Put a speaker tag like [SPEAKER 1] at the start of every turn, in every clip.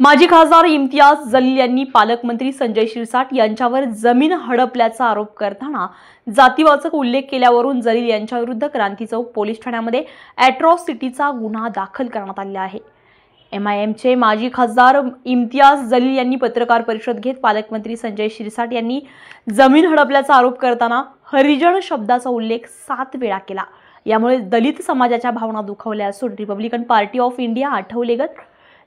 [SPEAKER 1] माजी खासदार इम्तियाज जलील यांनी पालकमंत्री संजय शिरसाट यांच्यावर जमीन हडपल्याचा आरोप करताना जातीवाचक उल्लेख केल्यावरून जलील यांच्याविरुद्ध क्रांती चौक पोलीस ठाण्यामध्ये अॅट्रॉसिटीचा गुन्हा दाखल करण्यात आला आहे। एमआयएमचे माजी खासदार इम्तियाज जलील यांनी पत्रकार परिषद घेत पालकमंत्री संजय शिरसाट यांनी जमीन हडपल्याचा आरोप करताना हरिजन शब्दाचा उल्लेख 7 वेळा केला। यामुळे दलित समाजाच्या भावना दुखावल्या असून रिपब्लिकन पार्टी ऑफ इंडिया आठवलेगत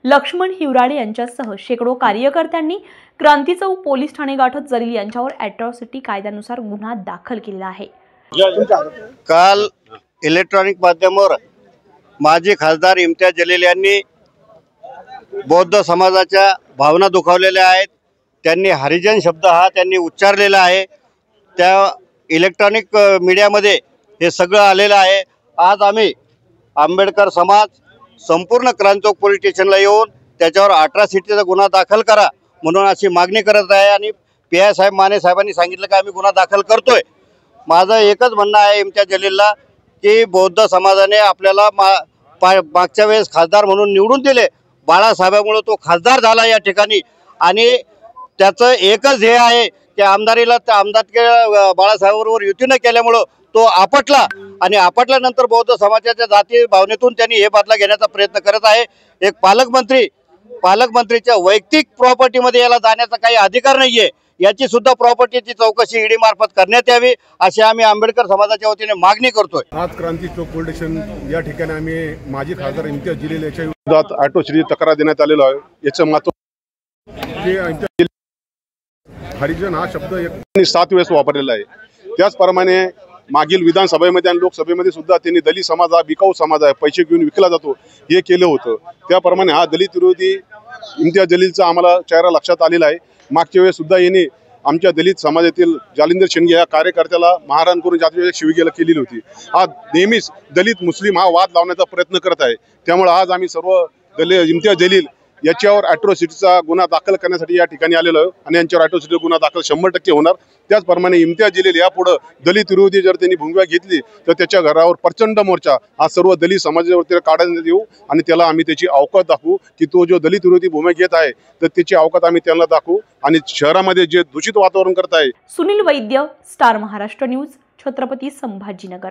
[SPEAKER 1] लक्ष्मण हिवराडे यांच्यासह शेकडो कार्यकर्त्यांनी क्रांती चौक पोलीस ठाणे गाठत जलील यांच्यावर अॅट्रॉसिटी कायद्यानुसार गुन्हा दाखल केलेला आहे।
[SPEAKER 2] काल इलेक्ट्रॉनिक माध्यमावर माजी खासदार इम्तियाज जलील यांनी बौद्ध समाजाच्या भावना दुखावलेल्या आहेत। त्यांनी हरिजन शब्द हा त्यांनी उच्चारलेला आहे। त्या इलेक्ट्रॉनिक मीडियामध्ये हे सगळं आलेलं आहे। आज आम्ही आंबेडकर समाज संपूर्ण क्रांती चौक पोलीस स्टेशनला येऊन त्याच्यावर अॅट्रॉसिटीचा गुन्हा दाखल करा म्हणून अशी मागणी करत आहे आणि पीआय साहेब माने साहेबांनी सांगितलं की आम्ही गुन्हा दाखल करतोय। माझं एकच म्हणणं आहे इम्तियाज जलीलला की बौद्ध समाजाने आपल्याला मागच्या वेळेस खासदार म्हणून निवडून दिले। बाळासाहेबांमुळे तो खासदार झाला या ठिकाणी आणि त्याचं एकच ध्येय आहे की आमदारीला बाळासाहेबांबरोबर युती न केल्यामुळं तो आपटला आणि आपटल्यानंतर बौद्ध समाजाच्या जाती भावनेतून त्यांनी हे बदला घेण्याचा प्रयत्न करत आहे। एक पालकमंत्रीच्या वैयक्तिक प्रॉपर्टीमध्ये याला जाण्याचा काही अधिकार नाहीये। याची सुद्धा प्रॉपर्टीची चौकशी ईडी मार्फत करण्यात यावी अशी आम्ही आंबेडकर समाजाच्या वतीने मागणी करतोय।
[SPEAKER 3] आज क्रांती चौक पोलीस स्टेशन या ठिकाणी आम्ही माजी खासदार इम्तियाज जलील याच्या विरोधात अॅट्रॉसिटी तक्रार देण्यात आलेलो आहे। याचं महत्त्व हरिजन हा शब्द 7 वेळेस वापरलेला आहे। त्याचप्रमाणे मागील विधानसभेमध्ये आणि लोकसभेमध्ये सुद्धा त्यांनी दलित समाज हा बिकाऊ समाज आहे, पैसे घेऊन विकला जातो हे केलं होतं। त्याप्रमाणे हा दलित विरोधी इम्तियाज जलीलचा आम्हाला चेहरा लक्षात आलेला आहे। मागच्या वेळेस सुद्धा यांनी आमच्या दलित समाजातील जालिंदर शेंडगे या कार्यकर्त्याला मारहाण करून जातीवाचक शिवीगाळ केलेली होती। हा नेहमीच दलित मुस्लिम हा वाद लावण्याचा प्रयत्न करत आहे। त्यामुळे आज आम्ही सर्व इम्तियाज जलील याच्यावर अॅट्रॉसिटीचा गुन्हा दाखल करण्यासाठी या ठिकाणी आलेलो आहे आणि यांच्यावर अॅट्रॉसिटी गुन्हा दाखल 100% होणार। त्याचप्रमाणे इम्तियाज जलील यापुढे दलित विरोधी जर त्यांनी भूमिका घेतली तर त्याच्या घरावर प्रचंड मोर्चा हा सर्व दलित समाजावरती काढण्यात येऊ आणि त्याला आम्ही त्याची अवकात दाखवू की तो जो दलित विरोधी भूमिका घेत आहे तर त्याची अवकात आम्ही त्यांना दाखवू आणि शहरामध्ये जे दूषित वातावरण करत आहे।
[SPEAKER 1] सुनील वैद्य, स्टार महाराष्ट्र न्यूज, छत्रपती संभाजीनगर।